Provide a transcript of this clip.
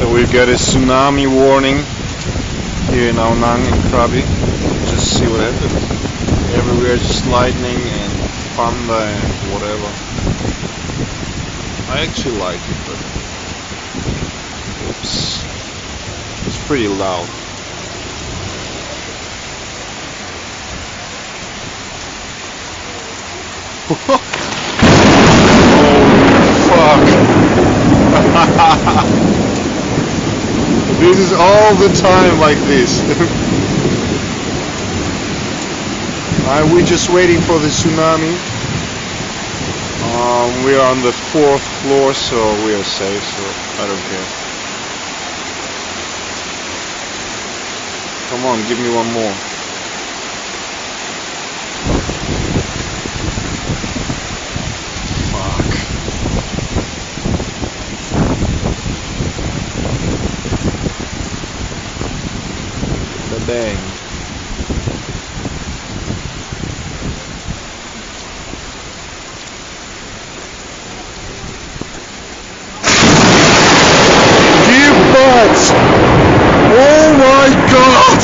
So we've got a tsunami warning here in Aonang and Krabi. Just see what happens. Everywhere just lightning and thunder and whatever. I actually like it, but it's pretty loud. Oh fuck! This is all the time like this. We're just waiting for the tsunami. We are on the 4th floor, so we are safe, so I don't care. Come on, give me one more. Fuck. Ba-bang. Oh my god!